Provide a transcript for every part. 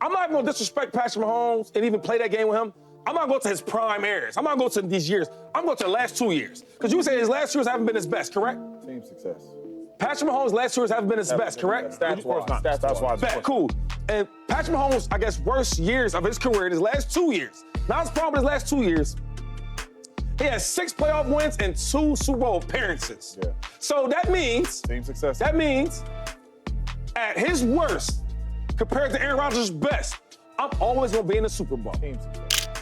I'm not going to disrespect Patrick Mahomes and even play that game with him. I'm not going to his prime eras. I'm not going to these years. I'm going to the last 2 years. Because you would say his last 2 years haven't been his best, correct? Team success. Patrick Mahomes' last 2 years haven't been his best, correct? Stats-wise. Bet, cool. And Patrick Mahomes, I guess, worst years of his career in his last 2 years. Now his problem with his last 2 years, he has 6 playoff wins and 2 Super Bowl appearances. Yeah. So that means, Team success. that means at his worst, compared to Aaron Rodgers' best, I'm always going to be in the Super Bowl.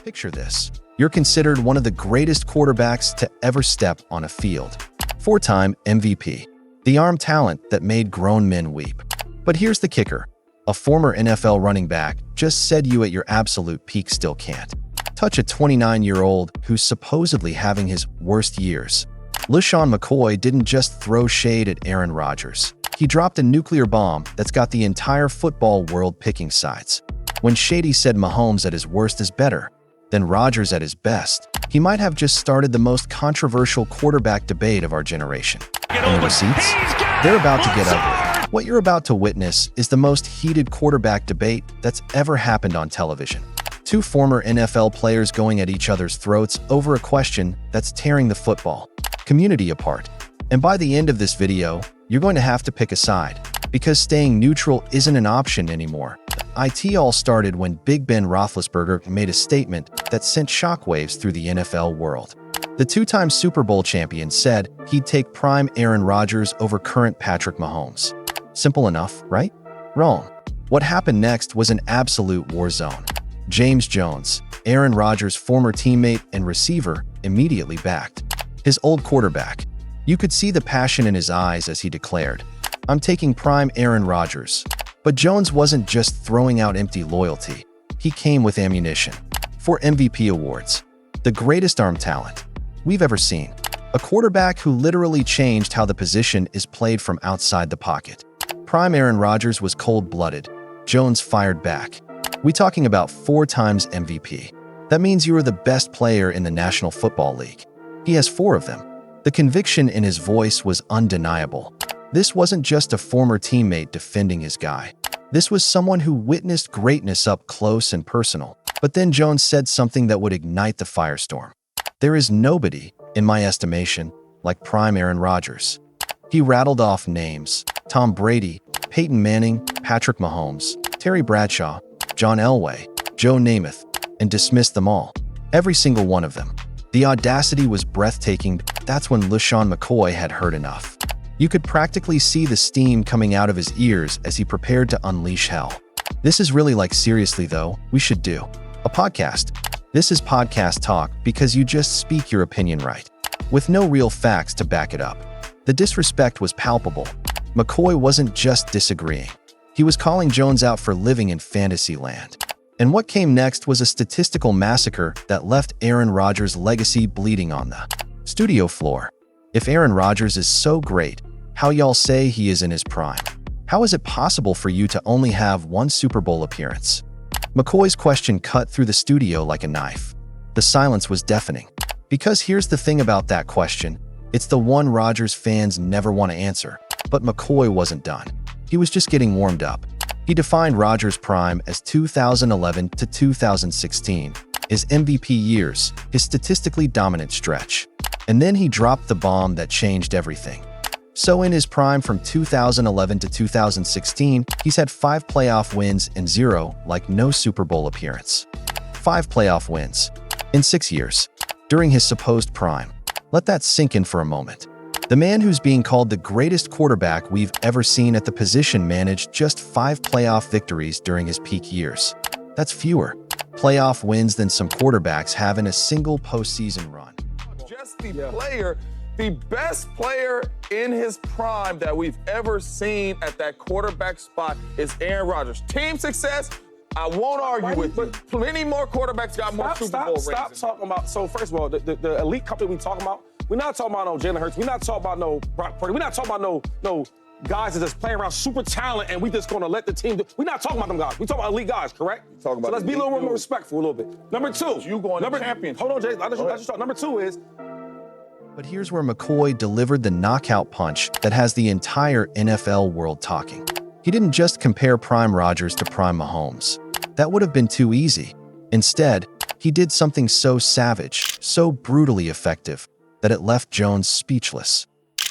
Picture this. You're considered one of the greatest quarterbacks to ever step on a field. 4-time MVP. The arm talent that made grown men weep. But here's the kicker. A former NFL running back just said you at your absolute peak still can't touch a 29-year-old who's supposedly having his worst years. LeSean McCoy didn't just throw shade at Aaron Rodgers. He dropped a nuclear bomb that's got the entire football world picking sides. When Shady said Mahomes at his worst is better than Rodgers at his best, he might have just started the most controversial quarterback debate of our generation. And the receipts? They're about to get ugly. What you're about to witness is the most heated quarterback debate that's ever happened on television. 2 former NFL players going at each other's throats over a question that's tearing the football community apart. And by the end of this video, you're going to have to pick a side, because staying neutral isn't an option anymore. It all started when Big Ben Roethlisberger made a statement that sent shockwaves through the NFL world. The 2-time Super Bowl champion said he'd take prime Aaron Rodgers over current Patrick Mahomes. Simple enough, right? Wrong. What happened next was an absolute war zone. James Jones, Aaron Rodgers' former teammate and receiver, immediately backed his old quarterback. You could see the passion in his eyes as he declared, "I'm taking prime Aaron Rodgers." But Jones wasn't just throwing out empty loyalty. He came with ammunition. 4 MVP awards. The greatest arm talent we've ever seen. A quarterback who literally changed how the position is played from outside the pocket. Prime Aaron Rodgers was cold-blooded. Jones fired back. We talking about 4 times MVP. That means you are the best player in the National Football League. He has 4 of them. The conviction in his voice was undeniable. This wasn't just a former teammate defending his guy. This was someone who witnessed greatness up close and personal. But then Jones said something that would ignite the firestorm. There is nobody, in my estimation, like prime Aaron Rodgers. He rattled off names: Tom Brady, Peyton Manning, Patrick Mahomes, Terry Bradshaw, John Elway, Joe Namath, and dismissed them all. Every single one of them. The audacity was breathtaking. That's when LeSean McCoy had heard enough. You could practically see the steam coming out of his ears as he prepared to unleash hell. This is really like, seriously though, we should do a podcast. This is podcast talk because you just speak your opinion right, with no real facts to back it up. The disrespect was palpable. McCoy wasn't just disagreeing. He was calling Jones out for living in fantasy land. And what came next was a statistical massacre that left Aaron Rodgers' legacy bleeding on the studio floor. If Aaron Rodgers is so great, how y'all say he is in his prime? How is it possible for you to only have 1 Super Bowl appearance? McCoy's question cut through the studio like a knife. The silence was deafening. Because here's the thing about that question, it's the one Rodgers fans never want to answer. But McCoy wasn't done. He was just getting warmed up. He defined Rodgers' prime as 2011 to 2016, his MVP years, his statistically dominant stretch. And then he dropped the bomb that changed everything. So in his prime from 2011 to 2016, he's had 5 playoff wins and 0, like no Super Bowl appearance. 5 playoff wins in 6 years during his supposed prime. Let that sink in for a moment. The man who's being called the greatest quarterback we've ever seen at the position managed just 5 playoff victories during his peak years. That's fewer playoff wins than some quarterbacks have in a single postseason run. Just the player, the best player in his prime that we've ever seen at that quarterback spot is Aaron Rodgers. Team success, I won't argue with you. Plenty more quarterbguys got more Super Bowl rings. Stop talking about, so first of all, the elite company we talking about, we're not talking about no Jalen Hurts. We're not talking about no Brock Purdy. We're not talking about no guys that just playing around super talent and we just gonna let the team do. We're not talking about them guys. We're talking about elite guys, correct? So let's be a little more respectful a little bit. Number 2. You going to championship. Hold on, Jay. I just talk. Number 2 is. But here's where McCoy delivered the knockout punch that has the entire NFL world talking. He didn't just compare prime Rodgers to prime Mahomes. That would have been too easy. Instead, he did something so savage, so brutally effective, that it left Jones speechless.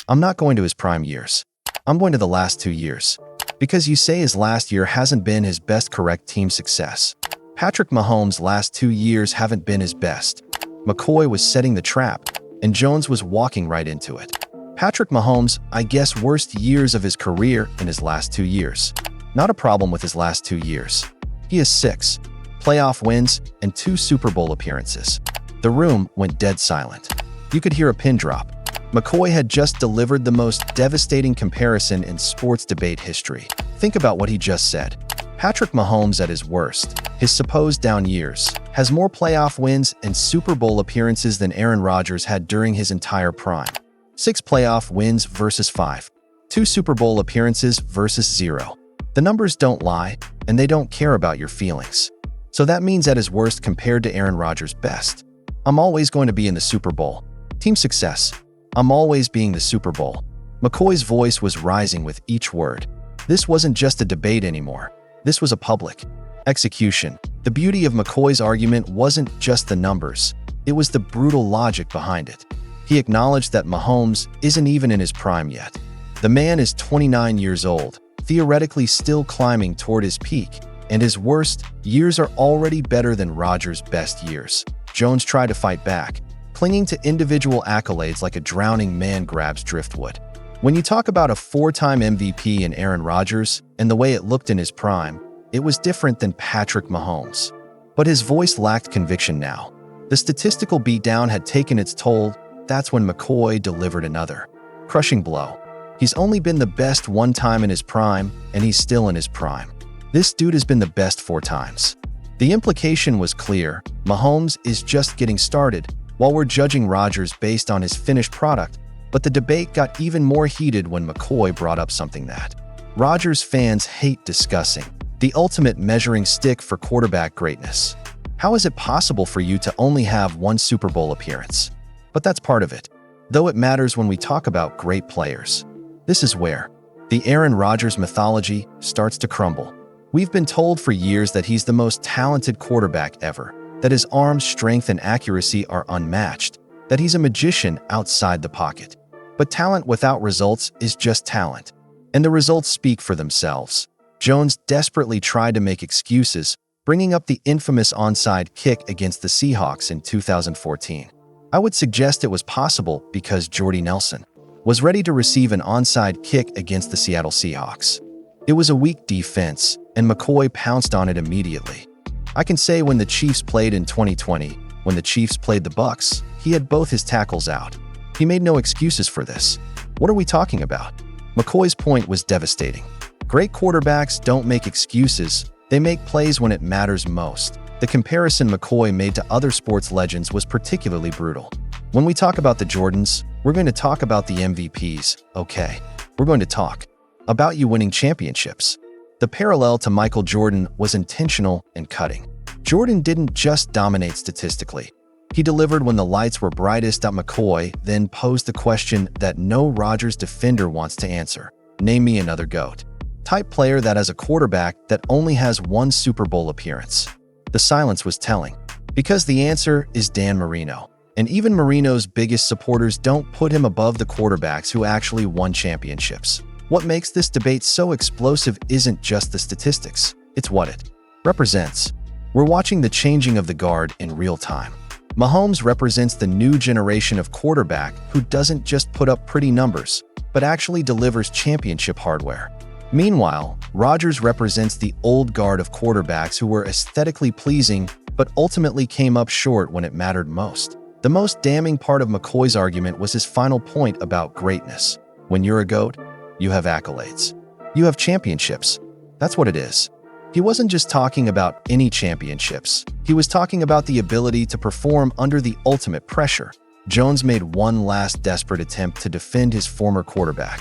I'm not going to his prime years. I'm going to the last 2 years. Because you say his last year hasn't been his best. Correct. Team success. Patrick Mahomes' last 2 years haven't been his best. McCoy was setting the trap, and Jones was walking right into it. Patrick Mahomes, I guess, worst years of his career in his last 2 years. Not a problem with his last 2 years. He has 6 playoff wins and 2 Super Bowl appearances. The room went dead silent. You could hear a pin drop. McCoy had just delivered the most devastating comparison in sports debate history. Think about what he just said. Patrick Mahomes at his worst, his supposed down years, has more playoff wins and Super Bowl appearances than Aaron Rodgers had during his entire prime. 6 playoff wins versus 5. 2 Super Bowl appearances versus 0. The numbers don't lie, and they don't care about your feelings. So that means at his worst compared to Aaron Rodgers' best. I'm always going to be in the Super Bowl. Team success. I'm always being the Super Bowl. McCoy's voice was rising with each word. This wasn't just a debate anymore. This was a public execution. The beauty of McCoy's argument wasn't just the numbers. It was the brutal logic behind it. He acknowledged that Mahomes isn't even in his prime yet. The man is 29 years old, theoretically still climbing toward his peak, and his worst years are already better than Rodgers' best years. Jones tried to fight back, clinging to individual accolades like a drowning man grabs driftwood. When you talk about a 4-time MVP in Aaron Rodgers and the way it looked in his prime, it was different than Patrick Mahomes. But his voice lacked conviction now. The statistical beatdown had taken its toll. That's when McCoy delivered another crushing blow. He's only been the best 1 time in his prime, and he's still in his prime. This dude has been the best 4 times. The implication was clear. Mahomes is just getting started, while we're judging Rodgers based on his finished product. But the debate got even more heated when McCoy brought up something that Rodgers fans hate discussing: the ultimate measuring stick for quarterback greatness. How is it possible for you to only have 1 Super Bowl appearance? But that's part of it, though it matters when we talk about great players. This is where the Aaron Rodgers mythology starts to crumble. We've been told for years that he's the most talented quarterback ever, that his arm strength and accuracy are unmatched, that he's a magician outside the pocket. But talent without results is just talent, and the results speak for themselves. Jones desperately tried to make excuses, bringing up the infamous onside kick against the Seahawks in 2014. I would suggest it was possible because Jordy Nelson was ready to receive an onside kick against the Seattle Seahawks. It was a weak defense, and McCoy pounced on it immediately. I can say when the Chiefs played in 2020, when the Chiefs played the Bucs, he had both his tackles out. He made no excuses for this. What are we talking about? McCoy's point was devastating. Great quarterbacks don't make excuses, they make plays when it matters most. The comparison McCoy made to other sports legends was particularly brutal. When we talk about the Jordans, we're going to talk about the MVPs, okay? We're going to talk about you winning championships. The parallel to Michael Jordan was intentional and cutting. Jordan didn't just dominate statistically. He delivered when the lights were brightest. McCoy then posed the question that no Rodgers defender wants to answer. Name me another GOAT type player that has a quarterback that only has 1 Super Bowl appearance. The silence was telling, because the answer is Dan Marino. And even Marino's biggest supporters don't put him above the quarterbacks who actually won championships. What makes this debate so explosive isn't just the statistics, it's what it represents. We're watching the changing of the guard in real time. Mahomes represents the new generation of quarterback who doesn't just put up pretty numbers, but actually delivers championship hardware. Meanwhile, Rodgers represents the old guard of quarterbacks who were aesthetically pleasing but ultimately came up short when it mattered most. The most damning part of McCoy's argument was his final point about greatness. When you're a GOAT, you have accolades. You have championships. That's what it is. He wasn't just talking about any championships. He was talking about the ability to perform under the ultimate pressure. Jones made one last desperate attempt to defend his former quarterback.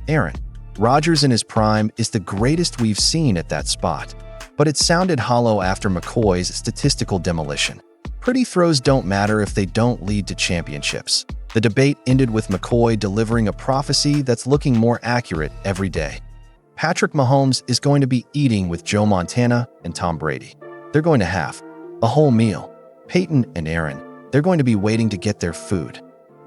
Aaron Rodgers in his prime is the greatest we've seen at that spot. But it sounded hollow after McCoy's statistical demolition. Pretty throws don't matter if they don't lead to championships. The debate ended with McCoy delivering a prophecy that's looking more accurate every day. Patrick Mahomes is going to be eating with Joe Montana and Tom Brady. they're going to have a whole meal. Peyton and Aaron, they're going to be waiting to get their food.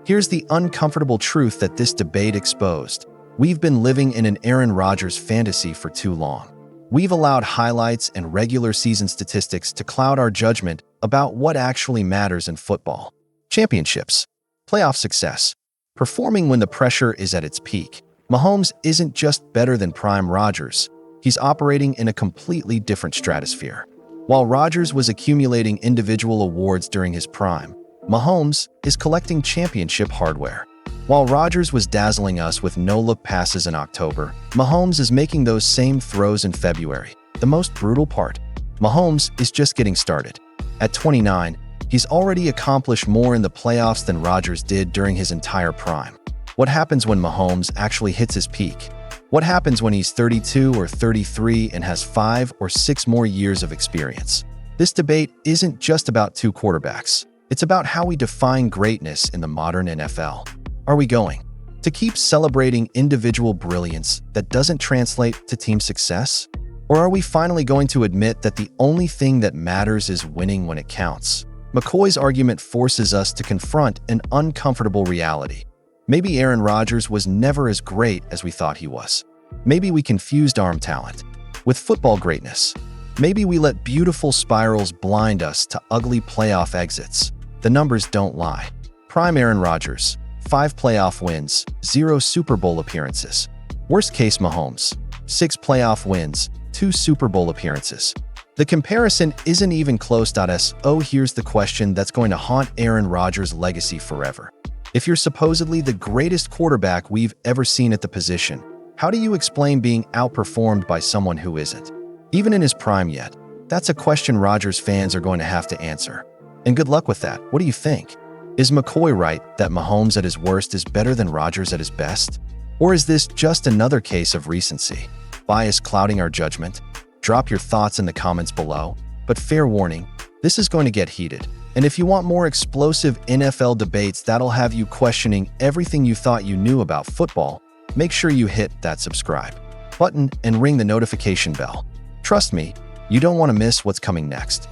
Here's the uncomfortable truth that this debate exposed. We've been living in an Aaron Rodgers fantasy for too long. We've allowed highlights and regular season statistics to cloud our judgment about what actually matters in football. Championships, playoff success, performing when the pressure is at its peak. Mahomes isn't just better than prime Rodgers. He's operating in a completely different stratosphere. While Rodgers was accumulating individual awards during his prime, Mahomes is collecting championship hardware. While Rodgers was dazzling us with no-look passes in October, Mahomes is making those same throws in February. The most brutal part, Mahomes is just getting started. At 29, he's already accomplished more in the playoffs than Rodgers did during his entire prime. What happens when Mahomes actually hits his peak? What happens when he's 32 or 33 and has 5 or 6 more years of experience? This debate isn't just about two quarterbacks. It's about how we define greatness in the modern NFL. Are we going to keep celebrating individual brilliance that doesn't translate to team success? Or are we finally going to admit that the only thing that matters is winning when it counts? McCoy's argument forces us to confront an uncomfortable reality. Maybe Aaron Rodgers was never as great as we thought he was. Maybe we confused arm talent with football greatness. Maybe we let beautiful spirals blind us to ugly playoff exits. The numbers don't lie. Prime Aaron Rodgers, 5 playoff wins, 0 Super Bowl appearances. Worst case Mahomes, 6 playoff wins, 2 Super Bowl appearances. The comparison isn't even close. So here's the question that's going to haunt Aaron Rodgers' legacy forever. If you're supposedly the greatest quarterback we've ever seen at the position, how do you explain being outperformed by someone who isn't even in his prime yet? That's a question Rodgers fans are going to have to answer. And good luck with that. What do you think? Is McCoy right that Mahomes at his worst is better than Rodgers at his best? Or is this just another case of recency bias clouding our judgment? Drop your thoughts in the comments below. But fair warning, this is going to get heated. And if you want more explosive NFL debates that'll have you questioning everything you thought you knew about football, make sure you hit that subscribe button and ring the notification bell. Trust me, you don't want to miss what's coming next.